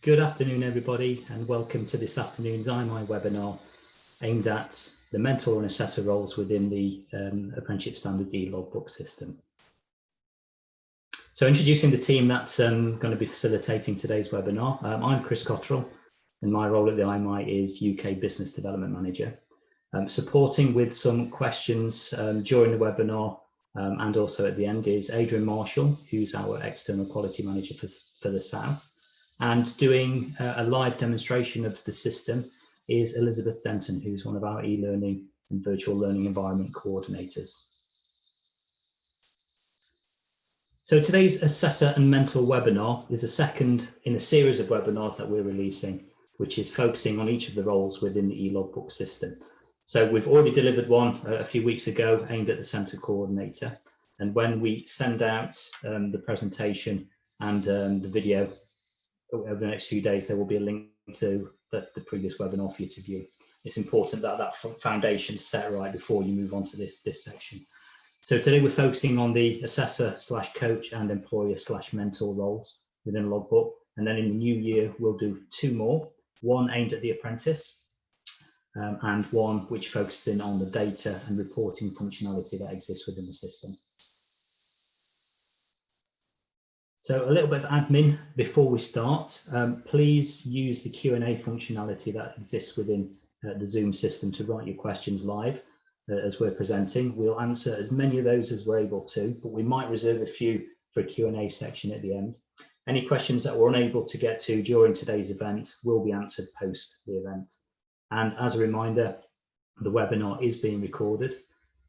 Good afternoon, everybody, and welcome to this afternoon's IMI webinar aimed at the mentor and assessor roles within the Apprenticeship Standards eLogbook system. So introducing the team that's going to be facilitating today's webinar. I'm Chris Cotterill, and my role at the IMI is UK Business Development Manager. Supporting with some questions during the webinar and also at the end is Adrian Marshall, who's our External Quality Manager for the South. And doing a live demonstration of the system is Elizabeth Denton, who's one of our eLearning and virtual learning environment coordinators. So today's Assessor and Mentor webinar is a second in a series of webinars that we're releasing, which is focusing on each of the roles within the eLogbook system. So we've already delivered one a few weeks ago aimed at the centre coordinator. And when we send out the presentation and the video over the next few days, there will be a link to the previous webinar for you to view. It's important that that foundation is set right before you move on to this section. So today we're focusing on the assessor/coach and employer/mentor roles within Logbook. And then in the new year, we'll do two more, one aimed at the apprentice and one which focuses in on the data and reporting functionality that exists within the system. So a little bit of admin before we start. Please use the Q&A functionality that exists within the Zoom system to write your questions live as we're presenting. We'll answer as many of those as we're able to, but we might reserve a few for a Q&A section at the end. Any questions that we're unable to get to during today's event will be answered post the event. And as a reminder, the webinar is being recorded.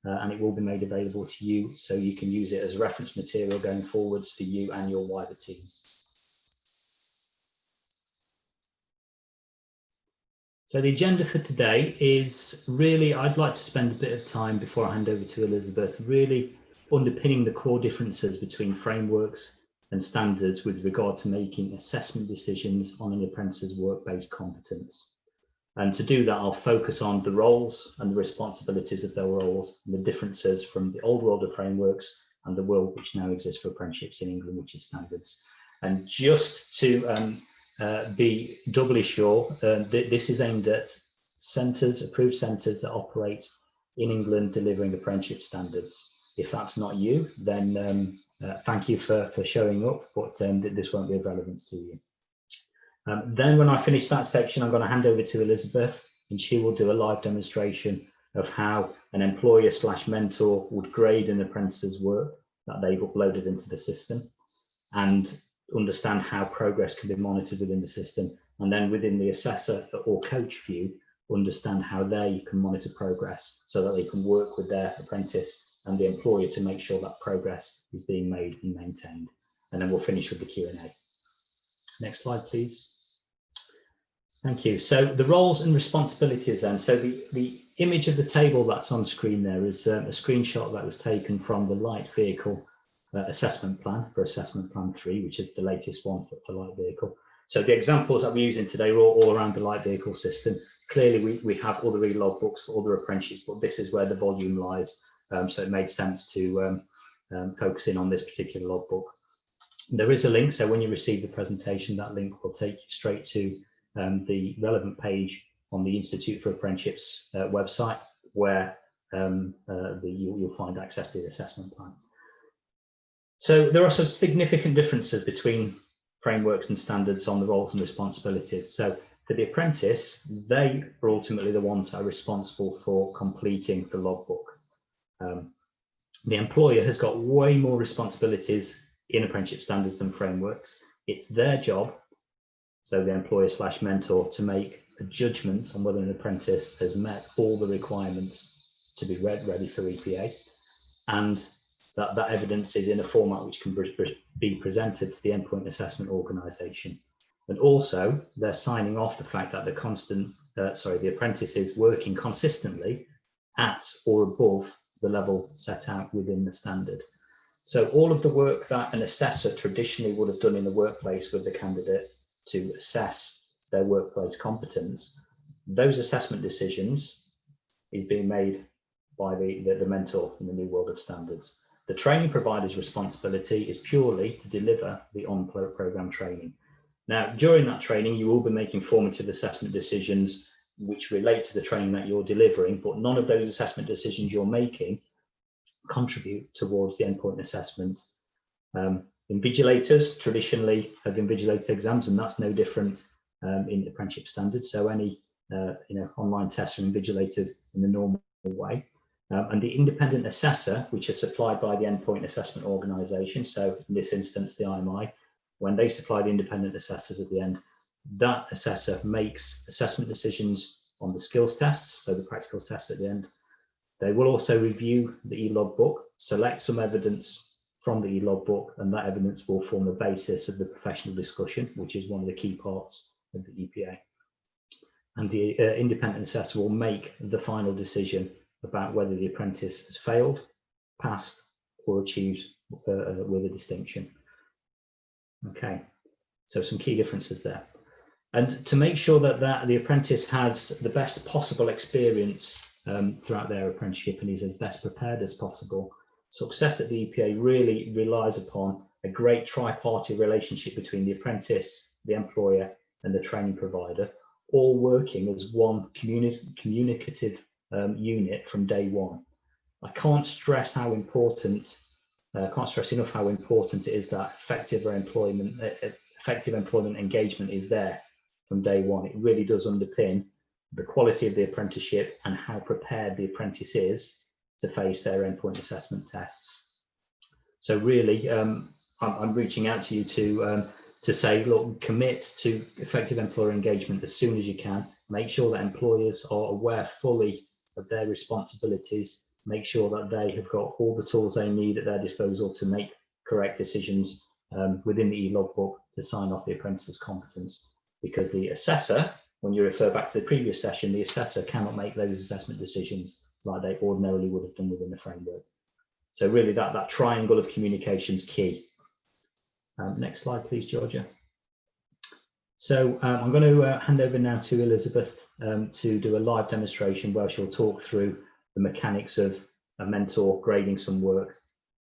And it will be made available to you so you can use it as reference material going forwards for you and your wider teams. So the agenda for today is really, I'd like to spend a bit of time before I hand over to Elizabeth, really underpinning the core differences between frameworks and standards with regard to making assessment decisions on an apprentice's work-based competence. And to do that, I'll focus on the roles and the responsibilities of their roles and the differences from the old world of frameworks and the world which now exists for apprenticeships in England, which is standards. And just to be doubly sure, this is aimed at centres, approved centres that operate in England delivering apprenticeship standards. If that's not you, then thank you for showing up, but this won't be of relevance to you. Then when I finish that section, I'm going to hand over to Elizabeth, and she will do a live demonstration of how an employer/mentor would grade an apprentice's work that they've uploaded into the system and understand how progress can be monitored within the system. And then within the assessor or coach view, understand how they can monitor progress so that they can work with their apprentice and the employer to make sure that progress is being made and maintained. And then we'll finish with the Q&A. Next slide, please. Thank you. So the roles and responsibilities then. So the image of the table that's on screen there is a screenshot that was taken from the light vehicle assessment plan for assessment plan 3, which is the latest one for light vehicle. So the examples that we're using today are all around the light vehicle system. Clearly we have other eLogbooks for other apprenticeships, but this is where the volume lies. So it made sense to focus in on this particular logbook. There is a link, so when you receive the presentation, that link will take you straight to the relevant page on the Institute for Apprenticeships website, where you'll find access to the assessment plan. So there are some significant differences between frameworks and standards on the roles and responsibilities. So for the apprentice, they are ultimately the ones that are responsible for completing the logbook. The employer has got way more responsibilities in apprenticeship standards than frameworks. It's their job, so the employer/mentor, to make a judgment on whether an apprentice has met all the requirements to be ready for EPA, and that evidence is in a format which can be presented to the endpoint assessment organisation. And also, they're signing off the fact that the apprentice is working consistently at or above the level set out within the standard. So all of the work that an assessor traditionally would have done in the workplace with the candidate to assess their workplace competence, those assessment decisions is being made by the mentor in the new world of standards. The training provider's responsibility is purely to deliver the on-program training. Now, during that training, you will be making formative assessment decisions which relate to the training that you're delivering, but none of those assessment decisions you're making contribute towards the endpoint assessment. Invigilators traditionally have invigilated exams, and that's no different in Apprenticeship Standards. So any online tests are invigilated in the normal way. And the independent assessor, which is supplied by the endpoint assessment organisation, so in this instance the IMI, when they supply the independent assessors at the end, that assessor makes assessment decisions on the skills tests, so the practical tests at the end. They will also review the eLogbook, select some evidence from the eLogbook, and that evidence will form the basis of the professional discussion, which is one of the key parts of the EPA. And the independent assessor will make the final decision about whether the apprentice has failed, passed, or achieved with a distinction. Okay, so some key differences there. And to make sure that the apprentice has the best possible experience throughout their apprenticeship and is as best prepared as possible, success at the EPA really relies upon a great tripartite relationship between the apprentice, the employer, and the training provider, all working as one communicative unit from day one. I can't stress enough how important it is that effective employment engagement is there from day one. It really does underpin the quality of the apprenticeship and how prepared the apprentice is to face their endpoint assessment tests. So really, I'm reaching out to you to say, look, commit to effective employer engagement as soon as you can. Make sure that employers are aware fully of their responsibilities. Make sure that they have got all the tools they need at their disposal to make correct decisions within the eLogbook to sign off the apprentice's competence. Because the assessor, when you refer back to the previous session, the assessor cannot make those assessment decisions like they ordinarily would have done within the framework. So really that triangle of communication is key. Next slide, please, Georgia. So I'm going to hand over now to Elizabeth to do a live demonstration where she'll talk through the mechanics of a mentor grading some work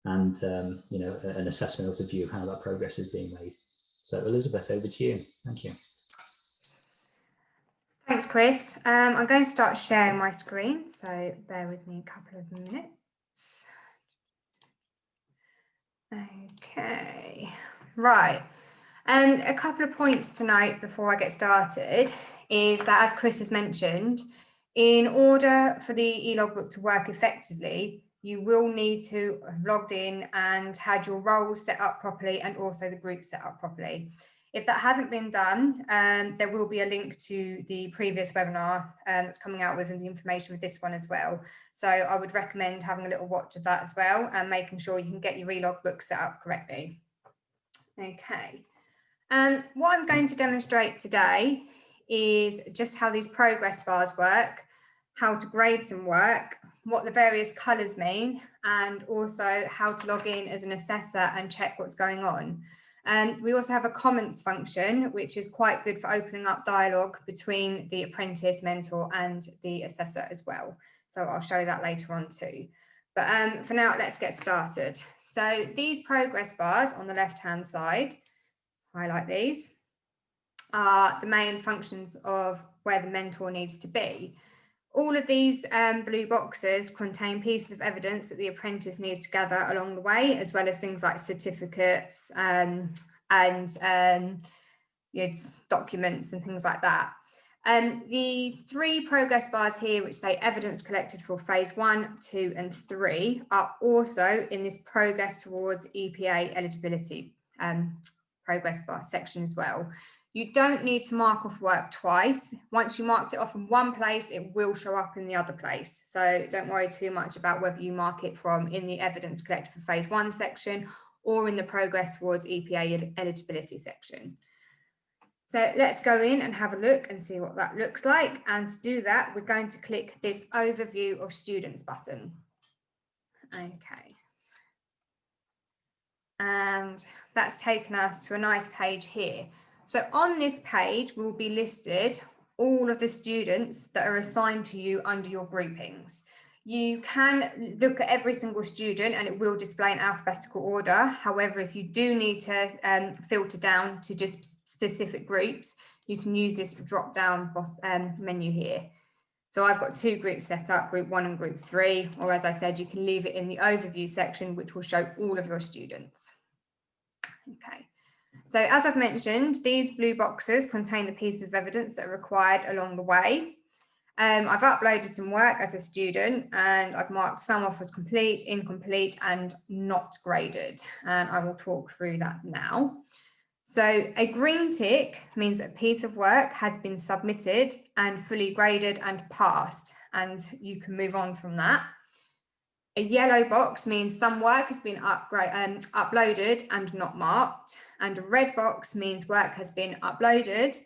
and an assessment of the view of how that progress is being made. So Elizabeth, over to you. Thank you. Thanks, Chris. I'm going to start sharing my screen, so bear with me a couple of minutes. Okay, right. And a couple of points to note before I get started is that, as Chris has mentioned, in order for the eLogbook to work effectively, you will need to have logged in and had your roles set up properly and also the group set up properly. If that hasn't been done, there will be a link to the previous webinar that's coming out with the information with this one as well. So I would recommend having a little watch of that as well and making sure you can get your eLogbook set up correctly. Okay. What I'm going to demonstrate today is just how these progress bars work, how to grade some work, what the various colours mean, and also how to log in as an assessor and check what's going on. We also have a comments function, which is quite good for opening up dialogue between the apprentice, mentor, and the assessor as well. So I'll show that later on too. But for now, let's get started. So these progress bars on the left-hand side, highlight these, are the main functions of where the mentor needs to be. All of these blue boxes contain pieces of evidence that the apprentice needs to gather along the way, as well as things like certificates and documents and things like that. These three progress bars here, which say evidence collected for phase 1, 2, and 3, are also in this progress towards EPA eligibility progress bar section as well. You don't need to mark off work twice. Once you marked it off in one place, it will show up in the other place. So don't worry too much about whether you mark it from in the evidence collected for phase 1 section or in the progress towards EPA eligibility section. So let's go in and have a look and see what that looks like. And to do that, we're going to click this overview of students button. Okay. And that's taken us to a nice page here. So on this page will be listed all of the students that are assigned to you under your groupings. You can look at every single student and it will display in alphabetical order. However, if you do need to filter down to just specific groups, you can use this drop down menu here. So I've got 2 groups set up, group 1 and group 3, or as I said, you can leave it in the overview section, which will show all of your students. Okay. So as I've mentioned, these blue boxes contain the pieces of evidence that are required along the way. I've uploaded some work as a student and I've marked some off as complete, incomplete and not graded. And I will talk through that now. So a green tick means that a piece of work has been submitted and fully graded and passed, and you can move on from that. A yellow box means some work has been uploaded and not marked, and a red box means work has been uploaded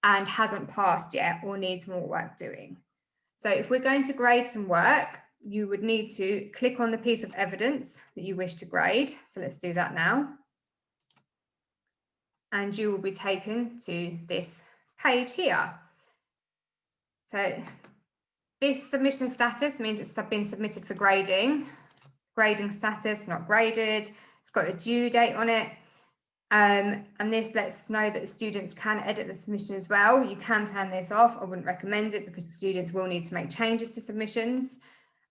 and hasn't passed yet or needs more work doing. So if we're going to grade some work, you would need to click on the piece of evidence that you wish to grade. So let's do that now. And you will be taken to this page here. So this submission status means it's been submitted for grading. Grading status, not graded. It's got a due date on it. And this lets us know that the students can edit the submission as well. You can turn this off. I wouldn't recommend it because the students will need to make changes to submissions.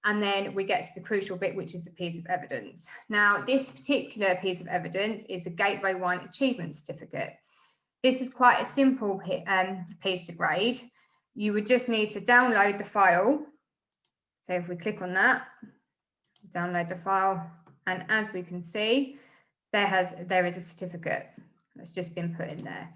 And then we get to the crucial bit, which is the piece of evidence. Now, this particular piece of evidence is a Gateway 1 Achievement Certificate. This is quite a simple piece to grade. You would just need to download the file. So if we click on that, download the file, and as we can see, there is a certificate that's just been put in there.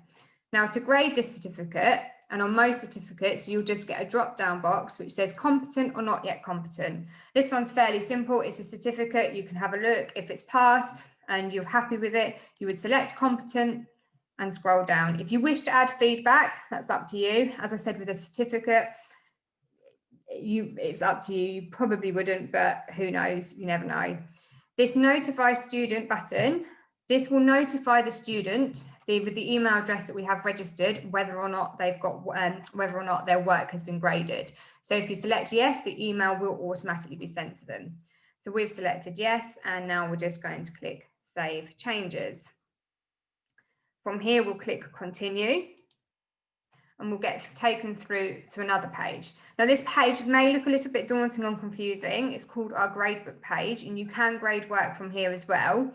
Now, to grade this certificate, and on most certificates, you'll just get a drop-down box which says competent or not yet competent. This one's fairly simple. It's a certificate. You can have a look. If it's passed and you're happy with it, you would select competent and scroll down. If you wish to add feedback, that's up to you. As I said, with a certificate, it's up to you. You probably wouldn't, but who knows? You never know. This notify student button, this will notify the student with the email address that we have registered whether or not they've got whether or not their work has been graded. So if you select yes, the email will automatically be sent to them. So we've selected yes, and now we're just going to click Save Changes. From here, we'll click Continue, and we'll get taken through to another page. Now, this page may look a little bit daunting and confusing. It's called our Gradebook page, and you can grade work from here as well.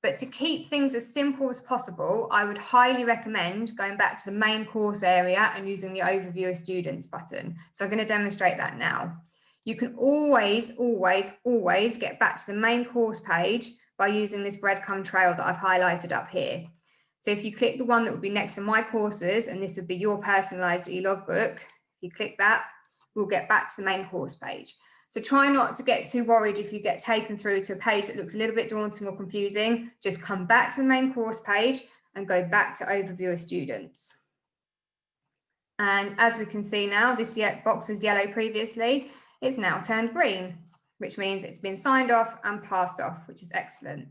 But to keep things as simple as possible, I would highly recommend going back to the main course area and using the Overview of Students button. So I'm going to demonstrate that now. You can always get back to the main course page by using this breadcrumb trail that I've highlighted up here. So if you click the one that would be next to My Courses, and this would be your personalised eLogbook, if you click that, we'll get back to the main course page. So try not to get too worried if you get taken through to a page that looks a little bit daunting or confusing. Just come back to the main course page and go back to Overview of Students. And as we can see now, this box was yellow previously. It's now turned green, which means it's been signed off and passed off, which is excellent.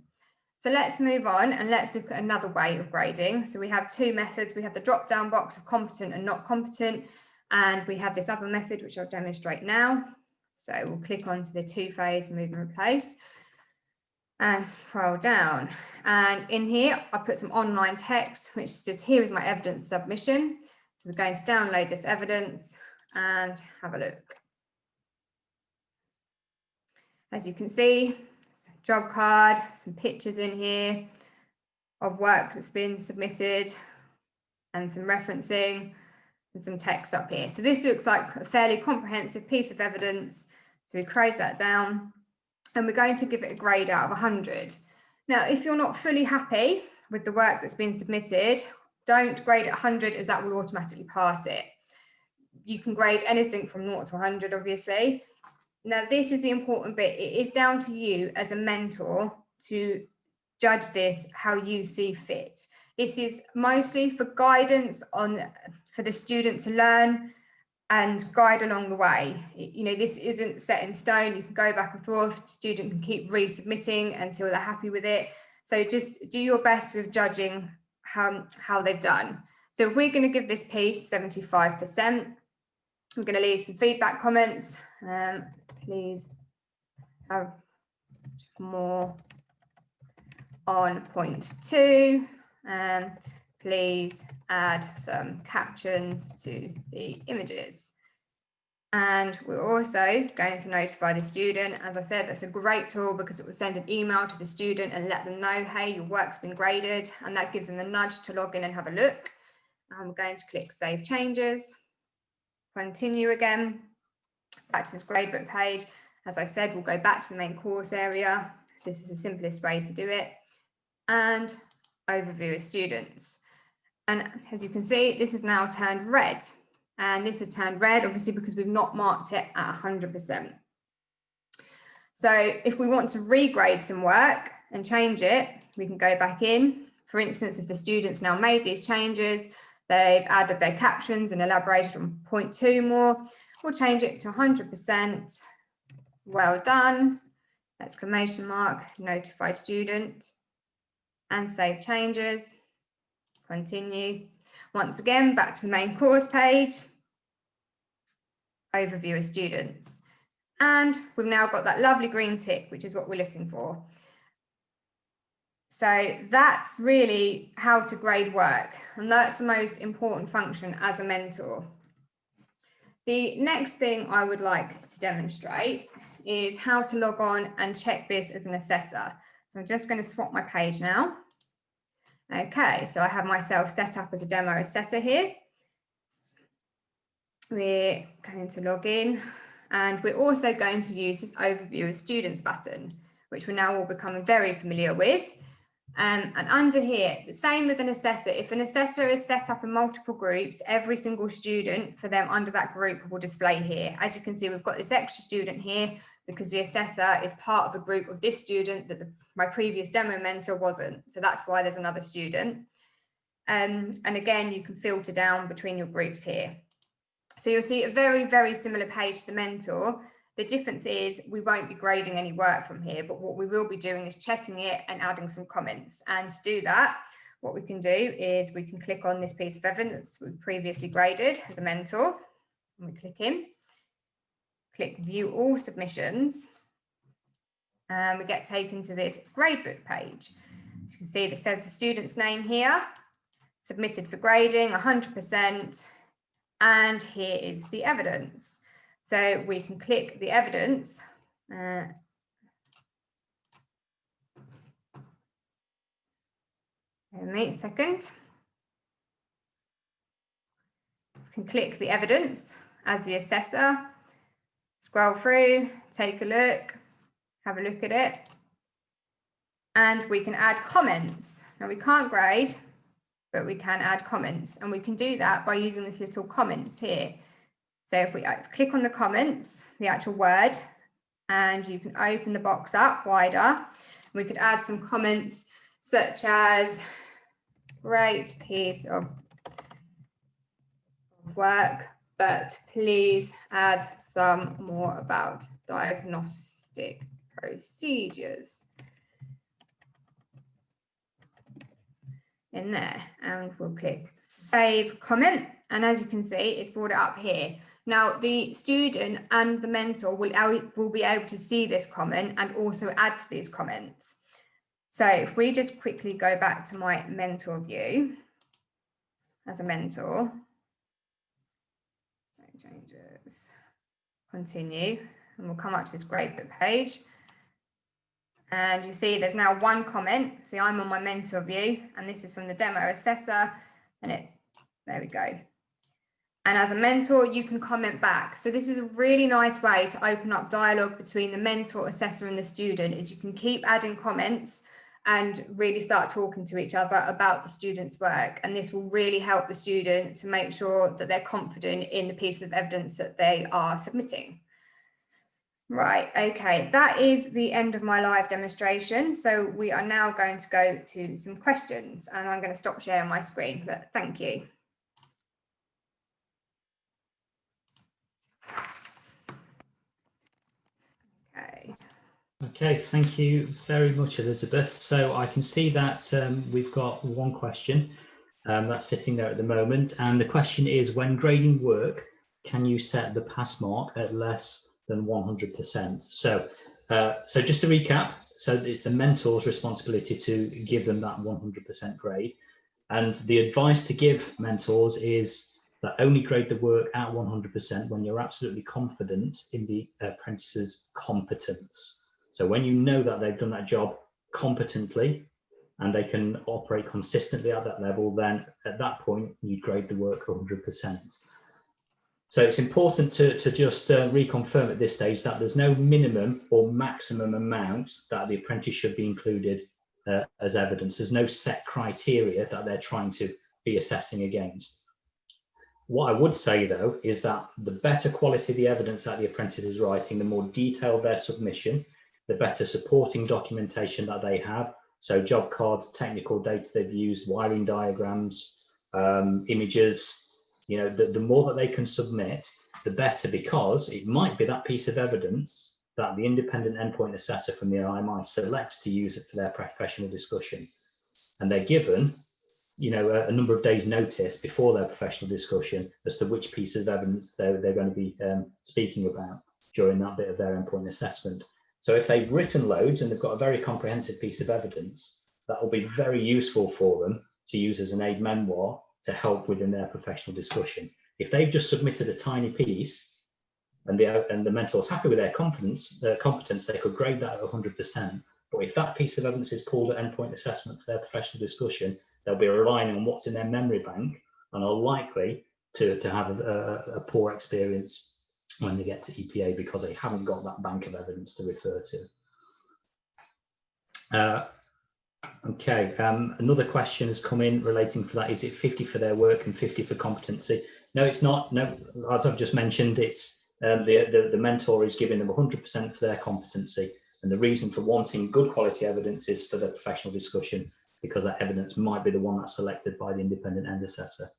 So let's move on and let's look at another way of grading. So we have 2 methods. We have the drop-down box of competent and not competent, and we have this other method, which I'll demonstrate now. So we'll click onto the 2-phase move and replace and scroll down. And in here, I've put some online text, which is just, here is my evidence submission. So we're going to download this evidence and have a look. As you can see, job card, some pictures in here of work that's been submitted and some referencing and some text up here. So this looks like a fairly comprehensive piece of evidence. So we close that down and we're going to give it a grade out of 100. Now, if you're not fully happy with the work that's been submitted, don't grade it 100 as that will automatically pass it. You can grade anything from 0 to 100, obviously. Now, this is the important bit. It is down to you as a mentor to judge this how you see fit. This is mostly for guidance for the student to learn and guide along the way. You know, this isn't set in stone. You can go back and forth. The student can keep resubmitting until they're happy with it. So just do your best with judging how they've done. So if we're going to give this piece 75%, I'm going to leave some feedback comments Please have more on point 2. Please add some captions to the images. And we're also going to notify the student. As I said, that's a great tool because it will send an email to the student and let them know, hey, your work's been graded, and that gives them a nudge to log in and have a look. I'm going to click Save Changes, continue again, back to this gradebook page. As I said, we'll go back to the main course area. So this is the simplest way to do it. And overview of students. And as you can see, this is now turned red. And this is turned red, obviously, because we've not marked it at 100%. So if we want to regrade some work and change it, we can go back in. For instance, if the students now made these changes, they've added their captions and elaborated on point 2 more, we'll change it to 100%. Well done, exclamation mark, notify student, and save changes, continue. Once again, back to the main course page, overview of students. And we've now got that lovely green tick, which is what we're looking for. So that's really how to grade work. And that's the most important function as a mentor. The next thing I would like to demonstrate is how to log on and check this as an assessor. So I'm just going to swap my page now. Okay, so I have myself set up as a demo assessor here. We're going to log in, and we're also going to use this overview of students button, which we're now all becoming very familiar with. And under here, the same with an assessor. If an assessor is set up in multiple groups, every single student for them under that group will display here. As you can see, we've got this extra student here because the assessor is part of a group of this student that my previous demo mentor wasn't. So that's why there's another student. And again, you can filter down between your groups here. So you'll see a very, very similar page to the mentor. The difference is we won't be grading any work from here, but what we will be doing is checking it and adding some comments. And to do that, what we can do is we can click on this piece of evidence we've previously graded as a mentor, and we click in, click View All Submissions, and we get taken to this gradebook page. As you can see, it says the student's name here, submitted for grading, 100%, and here is the evidence. So we can click the evidence. Give me a second. We can click the evidence as the assessor, scroll through, take a look, have a look at it, and we can add comments. Now we can't grade, but we can add comments, and we can do that by using this little comments here. So if we click on the comments, the actual word, and you can open the box up wider, we could add some comments such as, great piece of work, but please add some more about diagnostic procedures in there, and we'll click save comment, and as you can see, it's brought it up here. Now the student and the mentor will be able to see this comment and also add to these comments. So if we just quickly go back to my mentor view as a mentor, so changes, continue, and we'll come up to this gradebook page. And you see there's now one comment. See, I'm on my mentor view, and this is from the demo assessor, and there we go. And as a mentor, you can comment back. So this is a really nice way to open up dialogue between the mentor, assessor, and the student, is you can keep adding comments and really start talking to each other about the student's work. And this will really help the student to make sure that they're confident in the piece of evidence that they are submitting. Right, okay, that is the end of my live demonstration. So we are now going to go to some questions, and I'm going to stop sharing my screen, but thank you. Okay, thank you very much, Elizabeth. So I can see that we've got one question that's sitting there at the moment, and the question is, when grading work, can you set the pass mark at less than 100%. So just to recap, so it's the mentor's responsibility to give them that 100% grade. And the advice to give mentors is that only grade the work at 100% when you're absolutely confident in the apprentice's competence. So when you know that they've done that job competently and they can operate consistently at that level, then at that point you grade the work 100%. So it's important to just reconfirm at this stage that there's no minimum or maximum amount that the apprentice should be included as evidence. There's no set criteria that they're trying to be assessing against. What I would say though is that the better quality the evidence that the apprentice is writing, the more detailed their submission, the better supporting documentation that they have. So job cards, technical data they've used, wiring diagrams, images, you know, the more that they can submit, the better, because it might be that piece of evidence that the independent endpoint assessor from the IMI selects to use it for their professional discussion. And they're given, you know, a number of days notice before their professional discussion as to which piece of evidence they're going to be speaking about during that bit of their endpoint assessment. So if they've written loads and they've got a very comprehensive piece of evidence, that will be very useful for them to use as an aid memoir to help within their professional discussion. If they've just submitted a tiny piece and the mentor's happy with their competence, they could grade that at 100%. But if that piece of evidence is pulled at endpoint assessment for their professional discussion, they'll be relying on what's in their memory bank and are likely to have a poor experience when they get to EPA because they haven't got that bank of evidence to refer to. Okay, another question has come in relating to that. Is it 50 for their work and 50 for competency? No, it's not. No, as I've just mentioned, it's the mentor is giving them 100% for their competency. And the reason for wanting good quality evidence is for the professional discussion, because that evidence might be the one that's selected by the independent end assessor.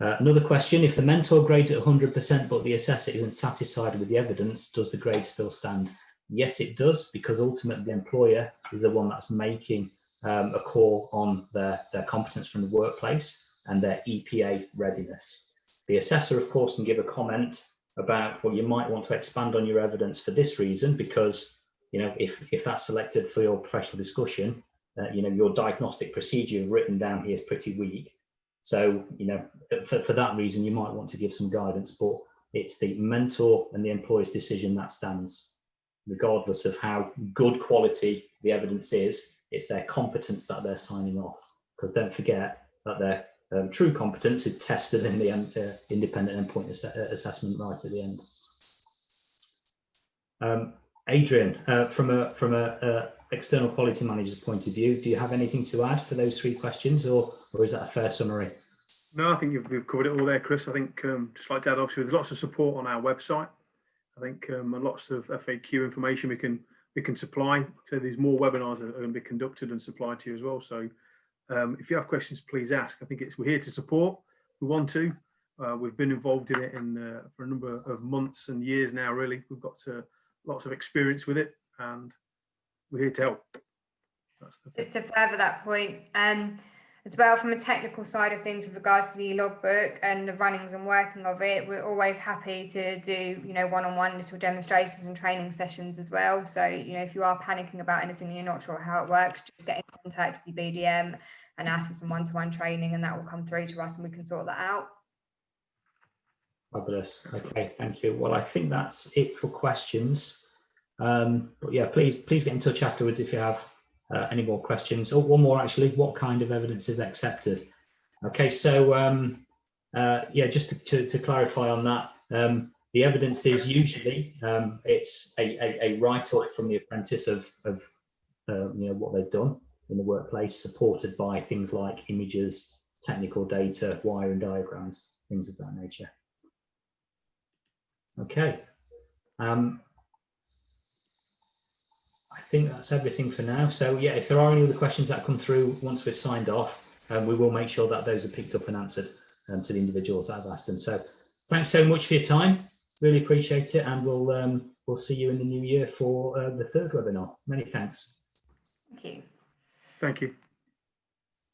Another question, if the mentor grades at 100%, but the assessor isn't satisfied with the evidence, does the grade still stand? Yes, it does, because ultimately the employer is the one that's making a call on their competence from the workplace and their EPA readiness. The assessor, of course, can give a comment about, well, you might want to expand on your evidence for this reason, because, you know, if that's selected for your professional discussion, you know, your diagnostic procedure you've written down here is pretty weak. So, you know, for that reason, you might want to give some guidance, but it's the mentor and the employer's decision that stands. Regardless of how good quality the evidence is, it's their competence that they're signing off. Because don't forget that their true competence is tested in the independent endpoint assessment right at the end. Adrian, from a external quality manager's point of view, do you have anything to add for those three questions, or is that a fair summary? No, I think you've covered it all there, Chris. I think just like to add, obviously, there's lots of support on our website. I think and lots of FAQ information we can supply. So there's more webinars that are going to be conducted and supplied to you as well. So if you have questions, please ask. I think we're here to support. We want to. We've been involved in it for a number of months and years now. Really, we've got lots of experience with it, and we're here to help. That's the thing. Just to further that point, as well, from a technical side of things with regards to the eLogbook and the runnings and working of it, we're always happy to do, you know, one-on-one little demonstrations and training sessions as well. So, you know, if you are panicking about anything and you're not sure how it works, just get in contact with your BDM and ask for some one-to-one training, and that will come through to us and we can sort that out. Fabulous. Okay, thank you. Well, I think that's it for questions. But yeah, please get in touch afterwards if you have any more questions. Oh, one more actually. What kind of evidence is accepted? Okay, so yeah, just to clarify on that, the evidence is usually it's a write-up from the apprentice of you know, what they've done in the workplace, supported by things like images, technical data, wiring diagrams, things of that nature. Okay. I think that's everything for now. So yeah, if there are any other questions that come through once we've signed off, we will make sure that those are picked up and answered to the individuals that have asked them. So thanks so much for your time. Really appreciate it, and we'll see you in the new year for the third webinar. Many thanks. Thank you. Thank you.